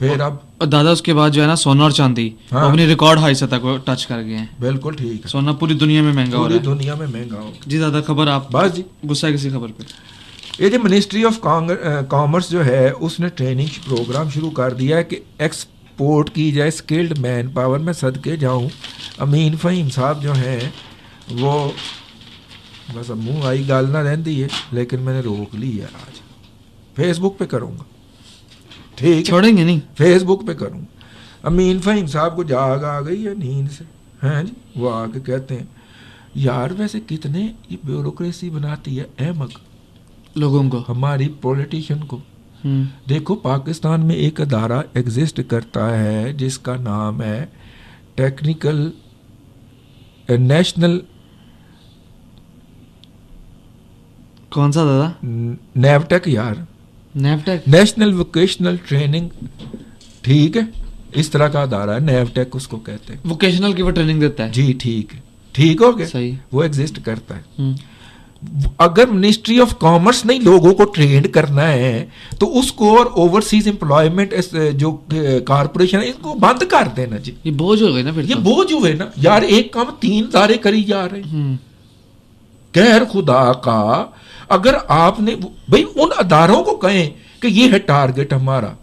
फिर अब दादा उसके बाद जो है ना सोना और चांदी हाँ। वो अपनी रिकॉर्ड हाई सतह को टच कर गए हैं। बिल्कुल ठीक है, सोना पूरी दुनिया में महंगा हो पूरी रहा है। दुनिया में महंगा हो। जी दादा खबर आप बस जी, गुस्सा है किसी खबर पे? ये जो मिनिस्ट्री ऑफ कॉमर्स जो है उसने ट्रेनिंग प्रोग्राम शुरू कर दिया है कि एक्सपोर्ट की जाए स्किल्ड मैन पावर। मैं सदके जाऊँ, अमीन फ़हीम साहब जो हैं वो बस अब मुँह आई गाल ना रहती है, लेकिन मैंने रोक ली है। आज फेसबुक पे करूँगा, ठीक है, छोड़ेंगे नहीं। फेसबुक पे करूँगा। अमीन फ़हीम साहब को जाग आ गई है नींद से, हैं जी, वो आके कहते हैं यार वैसे कितने ये ब्यूरोक्रेसी बनाती है अहमक लोगों को, हमारी पॉलिटिशियन को। देखो पाकिस्तान में एक अदारा एग्जिस्ट करता है जिसका नाम है टेक्निकल नेशनल, कौन सा दादा? नेवटेक यार, नेवटेक, नेशनल वोकेशनल ट्रेनिंग, ठीक है, इस तरह का अदारा है, नेवटेक उसको कहते हैं। वोकेशनल की वो ट्रेनिंग देता है जी, ठीक है, ठीक हो गया, सही, वो एग्जिस्ट करता है। अगर मिनिस्ट्री ऑफ कॉमर्स नहीं लोगों को ट्रेन करना है तो उसको और ओवरसीज एम्प्लॉयमेंट जो कारपोरेशन है इसको बंद कर देना जी। ये बोझ हो गए ना फिर, ये बोझ हुए ना यार, एक काम 3 इदारे करी जा रहे हैं। गैर खुदा का, अगर आपने भाई उन अदारों को कहें कि ये है टारगेट हमारा,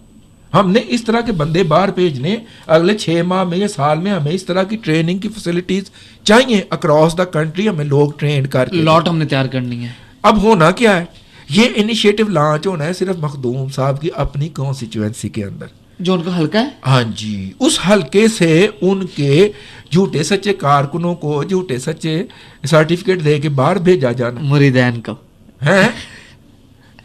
हमने इस तरह के बंदे बाहर भेजने, अगले 6 माह में या साल में हमें इस तरह की ट्रेनिंग की फैसिलिटीज चाहिए अक्रॉस द कंट्री, हमें लोग ट्रेन करके लॉट हमने तैयार करनी है। अब होना क्या है, ये इनिशिएटिव लॉन्च होना है सिर्फ मखदूम साहब की अपनी कॉन्स्टिट्यूएंसी के अंदर, जो उनका हल्का है। हाँ जी, उस हल्के से उनके झूठे सच्चे कारकुनों को झूठे सच्चे सर्टिफिकेट दे के बाहर भेजा जाना, मुरीदैन को है।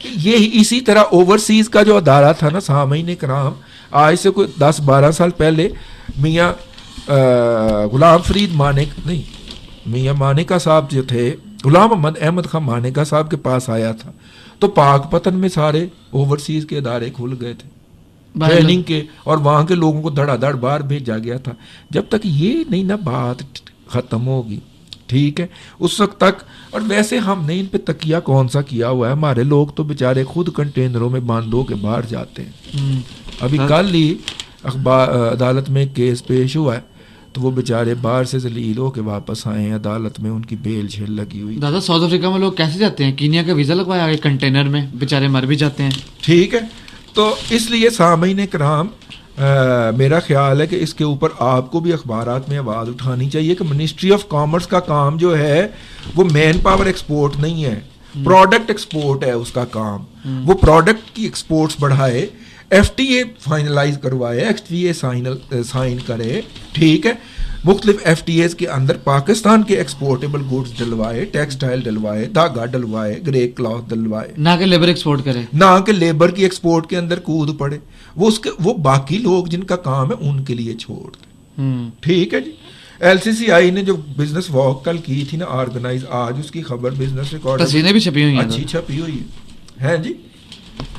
ये इसी तरह ओवरसीज का जो अदारा था ना सामीन कराम, आज से कोई 10-12 साल पहले मियाँ गुलाम फरीद मानेक नहीं, मियाँ मानेका साहब जो थे, गुलाम अहमद खान मानेका साहब के पास आया था, तो पाकपतन में सारे ओवरसीज के अदारे खुल गए थे ट्रेनिंग के, और वहाँ के लोगों को धड़ाधड़ बाहर भेजा गया था। जब तक ये नहीं ना बात ख़त्म होगी, ठीक है, उस वक्त तक। और वैसे हमने इन पे तकिया कौन सा किया हुआ है, हमारे लोग तो बेचारे खुद कंटेनरों में बंद हो के बाहर जाते हैं। अभी कल ही अदालत में केस पेश हुआ है, तो वो बेचारे बाहर से जलील हो के वापस आए हैं, अदालत में उनकी बेल छेल लगी हुई। दादा साउथ अफ्रीका में लोग कैसे जाते हैं? कीनिया का वीज़ा लगवाया आगे कंटेनर में, बेचारे मर भी जाते हैं। ठीक है, तो इसलिए सामीन कराम मेरा ख्याल है कि इसके ऊपर आपको भी अखबारात में आवाज़ उठानी चाहिए कि मिनिस्ट्री ऑफ कॉमर्स का काम जो है वो मैन पावर एक्सपोर्ट नहीं है, प्रोडक्ट एक्सपोर्ट है उसका काम। वो प्रोडक्ट की एक्सपोर्ट्स बढ़ाए, FTA फाइनलाइज करवाए, XTA साइन करे, ठीक है, मुख्तलिफ FTAs के अंदर पाकिस्तान के एक्सपोर्टेबल गुड्स डलवाए, टेक्सटाइल डलवाए, धागा डलवाए, ग्रे क्लॉथ डलवाए, ना कि लेबर एक्सपोर्ट करे, ना कि लेबर की एक्सपोर्ट के अंदर कूद पड़े। वो बाकी लोग जिनका काम है उनके लिए छोड़ दे, ठीक है जी। LCCI ने जो बिजनेस वॉक कल की थी ना ऑर्गेनाइज, आज उसकी खबर बिजनेस रिकॉर्ड तस्वीरें भी छपी हुई हैं, अच्छी छपी हुई है जी।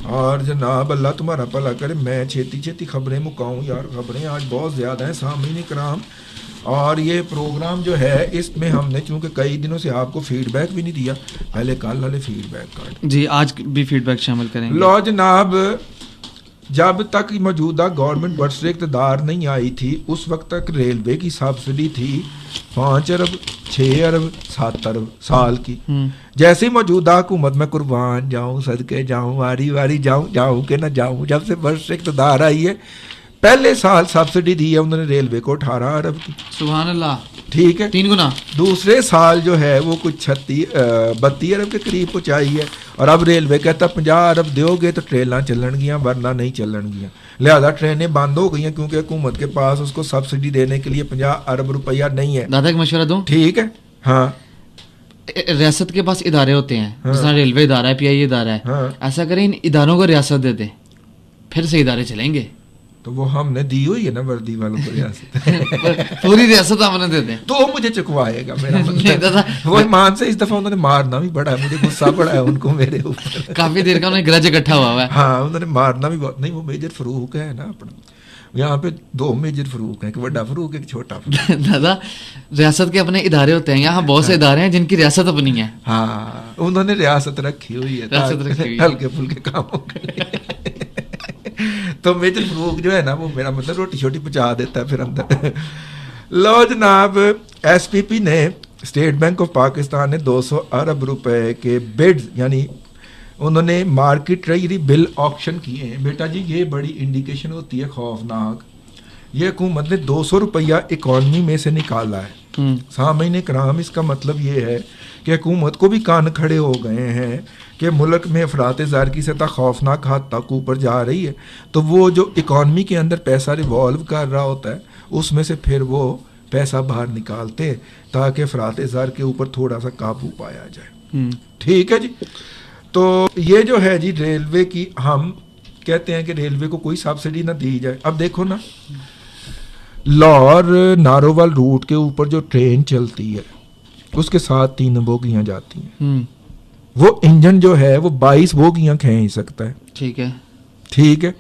और जनाब अल्लाह तुम्हारा भला करे, मैं छेती खबरें मुकाऊं यार, खबरें आज बहुत ज़्यादा हैं सामीन कराम। और ये प्रोग्राम जो है इसमें हमने चूंकि कई दिनों से आपको फीडबैक भी नहीं दिया, पहले कल वाले फीडबैक कार्ड जी आज भी फीडबैक शामिल करेंगे। लो जनाब, जब तक मौजूदा गवर्नमेंट बरसर इक़्तिदार नहीं आई थी उस वक्त तक रेलवे की सब्सिडी थी 5 अरब 6 अरब 7 अरब साल की। जैसे ही मौजूदा हुकूमत में कुर्बान जाऊँ सदके जाऊँ वारी वारी जाऊँ कि ना जाऊँ, जब से बरसर इक़्तिदार आई है पहले साल सब्सिडी दी है उन्होंने रेलवे को 18 अरब की, सुभान अल्लाह, ठीक है, 3 गुना। दूसरे साल जो है वो कुछ 32 अरब के करीब पहुँचाई है, और अब रेलवे कहता 50 अरब दोगे तो ट्रेनें चलनगियाँ वरना नहीं चलनगियाँ। लिहाजा ट्रेनें बंद हो गई हैं क्योंकि हुकूमत के पास उसको सब्सिडी देने के लिए 50 अरब रुपया नहीं है। दादा एक मशवरा दूं, ठीक है, हाँ, रियासत के पास इदारे होते हैं, हाँ, जैसा रेलवे इदारा है, PI इदारा है, हाँ, ऐसा करें इन इदारों को रियासत दे दें, फिर से इदारे चलेंगे। तो वो हमने दी हुई है ना वर्दी वालों को रियासत पूरी रियासत हमने दे दें तो वो मुझे चुकवाएगा मेरा नहीं दादा, वो ईमान से इस दफा उन्होंने मारना भी पड़ा है, मुझे गुस्सा पड़ा है उनको मेरे ऊपर काफी देर का उन्हें ग्रज इकट्ठा हुआ है। हाँ, उन्होंने मारना भी बहुत, नहीं वो मेजर फरूक है ना अपना, यहाँ पे 2 मेजर फरूक हैं, एक बड़ा फरूक एक छोटा फरूक। दादा रियासत के अपने इदारे होते हैं, यहाँ बहुत से इदारे हैं जिनकी रियासत अपनी है। हाँ, उन्होंने रियासत रखी हुई है रियासत रखी हुई है हल्के फुल्के कामों के लिए। तो मेजर फरूक जो है ना वो मेरा मतलब रोटी छोटी पहुंचा देता है फिर अंदर। लो जनाब, एसपीपी ने, स्टेट बैंक ऑफ पाकिस्तान ने 200 अरब रुपए के बिड्स यानी उन्होंने मार्केट ट्रेजरी बिल ऑक्शन किए हैं। बेटा जी ये बड़ी इंडिकेशन होती है खौफनाक। ये हुकूमत ने 200 रुपया इकॉनमी में से निकाला है। सामईन कराम, इसका मतलब ये है कि हुकूमत को भी कान खड़े हो गए हैं कि मुल्क में अफरात ज़र की सतह खौफनाक हद तक ऊपर जा रही है, तो वो जो इकॉनमी के अंदर पैसा रिवॉल्व कर रहा होता है उसमें से फिर वो पैसा बाहर निकालते हैं ताकि अफरात ज़र के ऊपर थोड़ा सा काबू पाया जाए। ठीक है जी। तो ये जो है जी रेलवे की, हम कहते हैं कि रेलवे को कोई सब्सिडी ना दी जाए। अब देखो ना, लाहौर नारोवाल रूट के ऊपर जो ट्रेन चलती है उसके साथ 3 बोगियां जाती हैं। वो इंजन जो है वो 22 बोगियां खींच सकता है। ठीक है, ठीक है।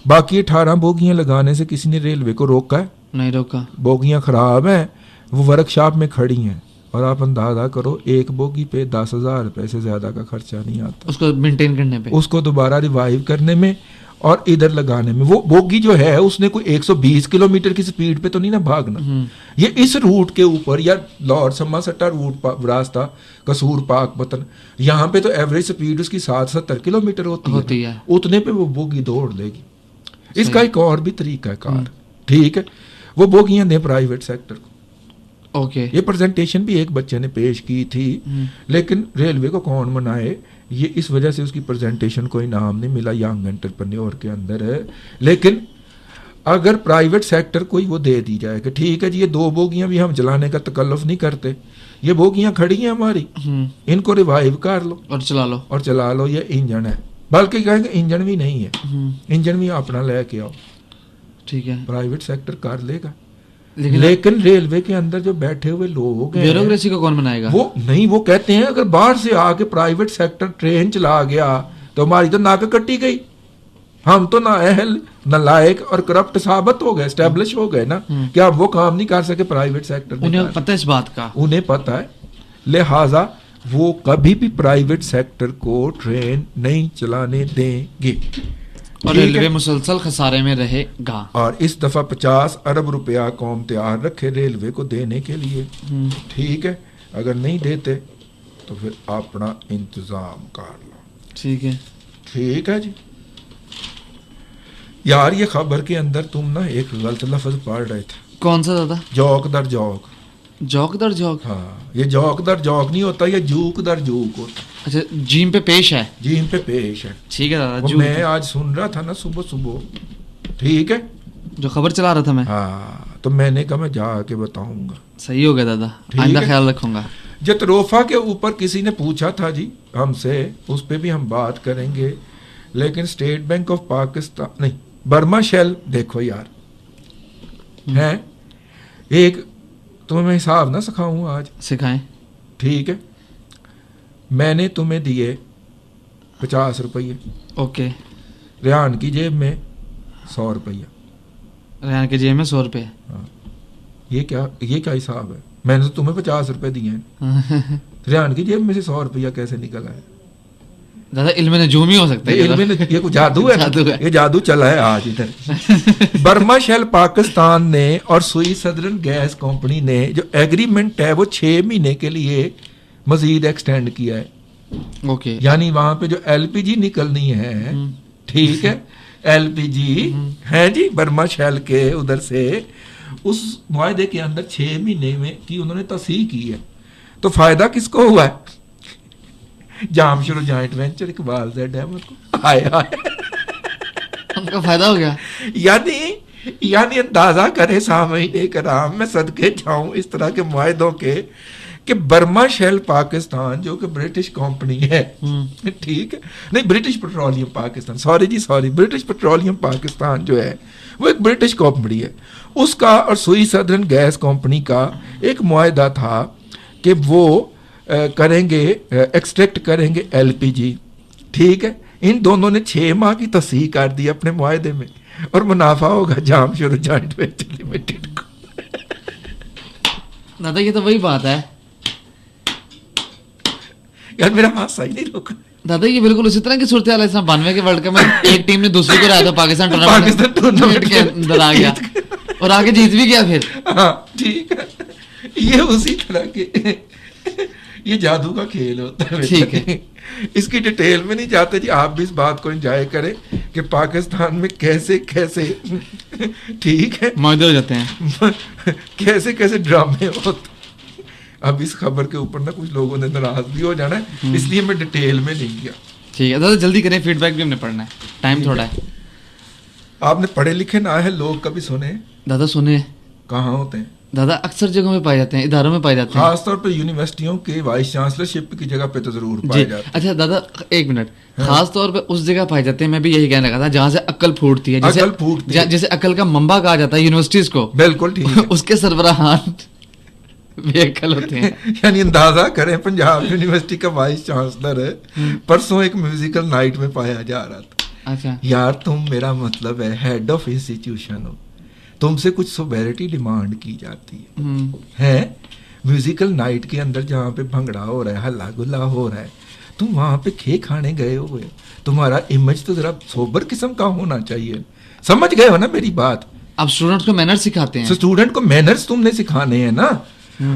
बाकी 18 बोगियां लगाने से किसी ने रेलवे को रोका है? नहीं रोका। बोगियां खराब हैं, वो वर्कशॉप में खड़ी हैं, और आप अंदाजा करो एक बोगी पे 10,000 रुपए से ज्यादा का खर्चा नहीं आता उसको मेंटेन करने पे, उसको दोबारा रिवाइव करने में और इधर लगाने में। वो बोगी जो है उसने कोई 120 किलोमीटर की स्पीड पे तो नहीं ना भागना। ये इस रूट के ऊपर या लाहौर सम्मा सट्टा रूट रास्ता कसूर पाक पतन, यहाँ पे तो एवरेज स्पीड उसकी 60-70 किलोमीटर होती है। उतने पे वो बोगी दौड़ लेगी। इसका एक और भी तरीका है कार। ठीक है, वो बोगियां दें प्राइवेट सेक्टर को। ओके, ये प्रेजेंटेशन भी एक बच्चे ने पेश की थी, लेकिन रेलवे को कौन मनाए, ये इस वजह से उसकी प्रेजेंटेशन को इनाम नहीं मिला यंग एंटरप्रेन्योर के अंदर है। लेकिन अगर प्राइवेट सेक्टर को ही वो दे दी जाए कि ठीक है जी ये 2 बोगियां भी हम चलाने का तकल्लुफ नहीं करते, ये बोगियां खड़ी हैं हमारी, इनको रिवाइव कर लो और चला लो, ये इंजन है। बल्कि कहेंगे इंजन भी नहीं है, इंजन भी अपना लेके आओ। ठीक है, प्राइवेट सेक्टर कर लेगा। लेकिन रेलवे के अंदर जो बैठे हुए लोग हैं, ब्यूरोक्रेसी को कौन बनाएगा? वो नहीं, वो कहते हैं अगर बाहर से आके प्राइवेट सेक्टर ट्रेन चला गया तो हमारी तो नाक कट्टी गई, हम तो ना अहल न लायक और करप्ट साबित हो गए, एस्टेब्लिश हो गए ना कि आप वो काम नहीं कर सके प्राइवेट सेक्टर। उन्हें पता है इस बात का, उन्हें पता है, लिहाजा वो कभी भी प्राइवेट सेक्टर को ट्रेन नहीं चलाने देंगे और रेलवे मुसलसल खसारे में रहेगा। और इस दफा 50 अरब रुपया कौम तैयार रखे रेलवे को देने के लिए। ठीक है, अगर नहीं देते तो फिर अपना इंतजाम कर लो। ठीक है जी। यार ये खबर के अंदर तुम ना एक गलत लफ्ज पढ़ रहे थे। कौन सा दादा? जौक दर जौक। जौक दर जौक? हाँ, ये जौक दर जौक नहीं होता, ये जूक दर जूक होता। अच्छा, जीम पे पेश है। जीम पे पेश है। ठीक है दादा। मैं आज सुन रहा था ना सुबह सुबह, ठीक है, जो खबर चला रहा था मैं। हाँ, तो मैंने कहा मैं जाके बताऊंगा। सही हो गया दादा, आइंदा ख्याल रखूंगा। जतरोफा के ऊपर किसी ने पूछा था जी हमसे, उस पर भी हम बात करेंगे। लेकिन स्टेट बैंक ऑफ पाकिस्तान नहीं, बर्मा शेल देखो यार है एक, तुम्हें मैं हिसाब ना सिखाऊं आज? सिखाएं। ठीक है, मैंने तुम्हें दिए 50 रुपये। ओके। रेहान की जेब में 100 रुपया। रेहान की जेब में 100 रुपये? हाँ, ये क्या हिसाब है? मैंने तो तुम्हें 50 रुपये दिए हैं। रेहान की जेब में से 100 रुपया कैसे निकला है? दादा इल्म नजूम ही हो सकता है। ये कुछ जादू है, ये जादू चला है आज इधर। बर्मा शेल पाकिस्तान ने और सुई सदरन गैस कंपनी ने जो एग्रीमेंट है वो 6 महीने के लिए मजीद एक्सटेंड किया है। ओके। यानी वहां पे जो एलपीजी निकलनी है, ठीक है, एलपीजी है जी बर्मा शेल के उधर से, उस मुआहदे के अंदर 6 महीने में की उन्होंने तस्हीह की है। तो फायदा किसको हुआ है? जामशुरू joint venture Iqbal Z Ahmed को आया उनका फायदा हो गया। यानी अंदाजा करे सामईन कराम, मैं सदके जाऊं इस तरह के मुआहदों के, कि बर्मा शेल पाकिस्तान जो कि ब्रिटिश कंपनी है, ठीक है, नहीं British petroleum Pakistan, sorry British petroleum Pakistan जो है वो एक ब्रिटिश कंपनी है, उसका और सुई सदरन गैस कंपनी का एक मुआहदा था कि वो करेंगे, एक्सट्रैक्ट करेंगे एलपीजी। ठीक है, इन दोनों ने 6 माह की तस्हीह कर दी अपने मुआहदे में, और मुनाफा होगा जामशुरू जॉइंट वेंचर लिमिटेड को। दादा ये तो वही बात है यार, मेरा हाथ सही नहीं रोका। दादा ये बिल्कुल उसी तरह की सूरत हाल है 92 के वर्ल्ड कप में एक टीम ने दूसरी को हराया था, पाकिस्तान टूर्नामेंट के अंदर आ गया और आगे जीत भी गया फिर। हाँ ठीक है, ये उसी तरह के ये जादू का खेल होता है। ठीक है, इसकी डिटेल में नहीं जाते जी, आप भी इस बात को एंजॉय करें कि पाकिस्तान में कैसे कैसे ठीक है मौजूद हो जाते हैं, कैसे कैसे ड्रामे होते। अब इस खबर के ऊपर ना कुछ लोगों ने नाराज भी हो जाना है, इसलिए मैं डिटेल में नहीं गया। ठीक है दादा जल्दी करें, फीडबैक भी हमने पढ़ना है, टाइम थोड़ा है। आपने पढ़े लिखे ना है लोग कभी सुने? दादा सुने। कहाँ होते हैं दादा? अक्सर जगहों में पाए जाते हैं, इदारों में पाए जाते हैं, खासतौर पर यूनिवर्सिटियों के वाइस चांसलरशिप की जगह पे तो जरूर पाए जाते हैं। अच्छा दादा एक मिनट, खास तौर पे उस जगह पाए जाते हैं, मैं भी यही कहने लगा था जहाँ से अक्ल फूटती है, जैसे अक्ल का मंबा कहा जाता है यूनिवर्सिटीज को, बिल्कुल ठीक है। उसके सरबराहान बेअक्ल होते हैं। यानी अंदाजा करें, पंजाब यूनिवर्सिटी का वाइस चांसलर है, परसों एक म्यूजिकल नाइट में पाया जा रहा था। अच्छा यार तुम, मेरा मतलब है हेड ऑफ इंस्टीट्यूशन हो, तुमसे कुछ सोबेरिटी डिमांड की जाती है म्यूजिकल नाइट के अंदर जहाँ पे भंगड़ा हो रहा है, हल्ला गुल्ला हो रहा है, तुम वहां पे खे खाने गए हुए, तुम्हारा इमेज तो जरा सोबर किस्म का होना चाहिए। समझ गए हो ना मेरी बात? अब स्टूडेंट को मैनर्स सिखाते हैं, स्टूडेंट को मैनर्स तुमने सिखाने हैं ना।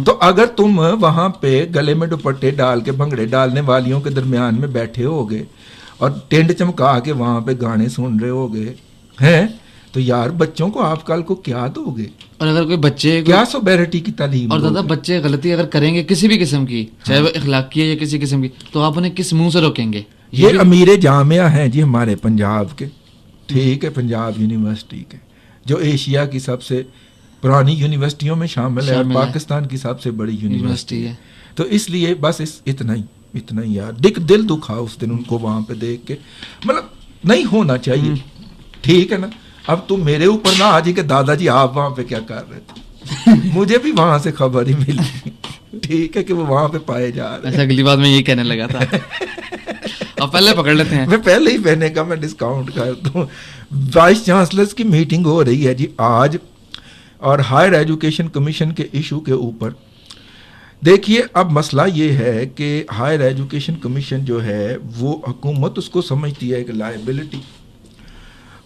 तो अगर तुम वहां पे गले में दुपट्टे डाल के भंगड़े डालने वालियों के दरमियान में बैठे होगे और टेंट चमका के वहां पे गाने सुन रहे होगे हैं, तो यार बच्चों को आप कल को क्या दोगे? और अगर कोई बच्चे क्या सोबेरिटी की तालीम? और दादा बच्चे गलती अगर करेंगे किसी भी किस्म की, चाहे वो इखलाकी है या किसी किस्म की, तो आप उन्हें किस मुंह से रोकेंगे? ये अमीर जामिया हैं जी हमारे पंजाब के, ठीक है, पंजाब यूनिवर्सिटी के, जो एशिया की सबसे पुरानी यूनिवर्सिटियों में शामिल है और पाकिस्तान की सबसे बड़ी यूनिवर्सिटी है। तो इसलिए बस इतना ही यार, दिल दुखा उस दिन उनको वहां पे देख के, मतलब नहीं होना चाहिए, ठीक है ना। अब तुम मेरे ऊपर ना आज ही के दादाजी आप वहां पे क्या कर रहे थे मुझे भी वहां से खबर ही मिली, ठीक है, कि वो वहां पे पाए जा रहे हैं। अच्छा अगली बात मैं ये कहने लगा था अब पहले पकड़ लेते हैं, मैं पहले ही कहने का मैं डिस्काउंट कर दूं। वाइस चांसलर्स की मीटिंग हो रही है जी आज, और हायर एजुकेशन कमीशन के इशू के ऊपर। देखिए अब मसला ये है कि हायर एजुकेशन कमीशन जो है वो हुकूमत उसको समझती है एक लायबिलिटी।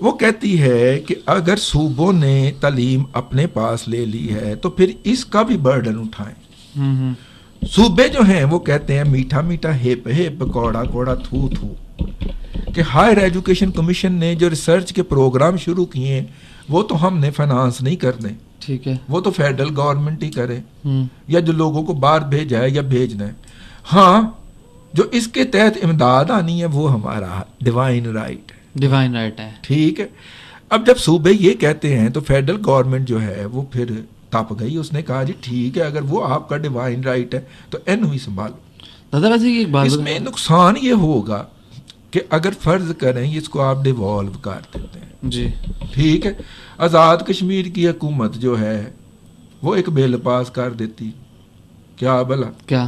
वो कहती है कि अगर सूबों ने तालीम अपने पास ले ली है तो फिर इसका भी बर्डन उठाएं। सूबे जो हैं वो कहते हैं मीठा मीठा हिप हिप कौड़ा कौड़ा थू थू, कि हायर एजुकेशन कमीशन ने जो रिसर्च के प्रोग्राम शुरू किए हैं वो तो हमने फाइनेंस नहीं करने, ठीक है, वो तो फेडरल गवर्नमेंट ही करे, या जो लोगों को बाहर भेजा है या भेजना है। हाँ, जो इसके तहत इमदाद आनी है वो हमारा डिवाइन राइट है, ठीक है। अब जब सूबे ये कहते हैं तो फेडरल गवर्नमेंट जो है वो फिर तप गई, उसने कहा जी ठीक है, अगर वो आपका डिवाइन राइट है तो एनू ही संभालो। दादा वैसे एक बात, इसमें नुकसान ये होगा कि अगर फर्ज करें इसको आप डिवॉल्व कर देते हैं जी, ठीक है, आज़ाद कश्मीर की हुकूमत जो है वो एक बिल पास कर देती, क्या भला, क्या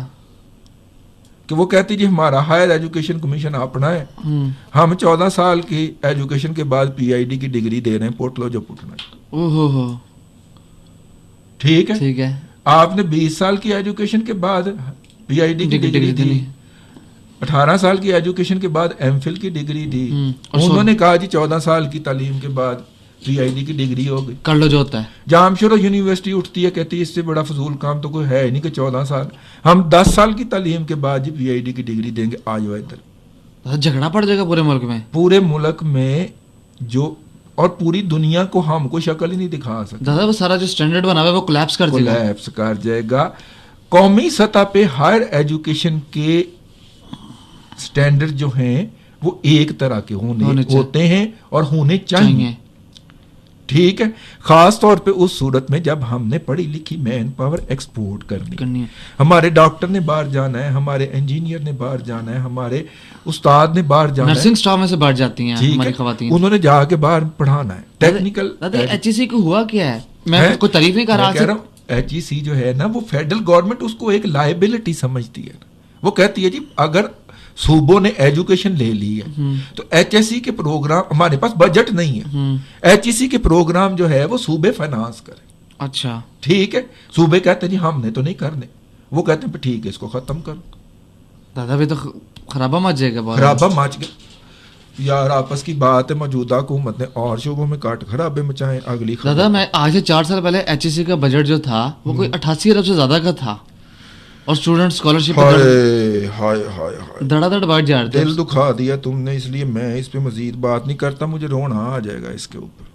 कि वो कहती जी हमारा हायर एजुकेशन कमीशन अपना है, हम 14 साल की एजुकेशन के बाद PhD की डिग्री दे रहे हैं, पोट लो जो पुटना है। ओहो, ठीक है, ठीक है, आपने 20 साल की एजुकेशन के बाद PhD की डिग्री दी, 18 साल की एजुकेशन के बाद MPhil की डिग्री दी, उन्होंने कहा जी 14 साल की तालीम के बाद PhD की डिग्री हो गई, कर लो जो होता है। जामशोर यूनिवर्सिटी उठती है, कहती है इससे बड़ा फजूल काम तो कोई है ही नहीं कि 14 साल, हम 10 साल की तालीम के बाद जी PhD की डिग्री देंगे, आ जाओ इधर। झगड़ा पड़ जाएगा पूरे मुल्क में, पूरे मुल्क में जो, और पूरी दुनिया को हम कोई शक्ल ही नहीं दिखा सकते। दादा वो सारा जो स्टैंडर्ड बना हुआ है वो कोलैप्स कर जाएगा। कौमी सतह पे हायर एजुकेशन के स्टैंडर्ड जो हैं वो एक तरह के होते हैं और होने चाहिए, ठीक है, खास तौर पे उस सूरत में जब हमने पढ़ी लिखी मैन पावर एक्सपोर्ट करनी है। हमारे डॉक्टर ने बाहर जाना है, हमारे इंजीनियर ने बाहर जाना है, हमारे उस्ताद ने बाहर जाना है, नर्सिंग स्टाफ में से बाहर जाती हैं हमारी खवातीन, उन्होंने जाके बाहर पढ़ाना है। टेक्निकल HEC को हुआ क्या है, मैं कोई तारीफ नहीं कर रहा, HEC जो है ना वो फेडरल गवर्नमेंट उसको एक लायबिलिटी समझती है। वो कहती है जी अगर सूबों ने एजुकेशन ले ली है तो HEC के प्रोग्राम, हमारे पास बजट नहीं है, HEC के प्रोग्राम जो है वो सूबे फाइनेंस करें। अच्छा, ठीक है, सूबे कहते हैं जी हमने तो नहीं करने, वो कहते हैं ठीक है इसको खत्म करो। दादा भी तो खराबा मच जाएगा बहुत। खराबा मच गया यार, आपस की बात है मौजूदा हुकूमत ने और शोबों में काट खराबे मचाए। अगली दादा मैं आज से 4 साल पहले HSC का बजट जो था वो कोई 88 अरब से ज्यादा का था, और स्टूडेंट स्कॉलरशिप हाय हाय हाय हाय, धड़ाधड़ बढ़ जा रहे थे। दिल दुखा दिया तुमने, इसलिए मैं इस पे मजीद बात नहीं करता, मुझे रोना आ जाएगा इसके ऊपर।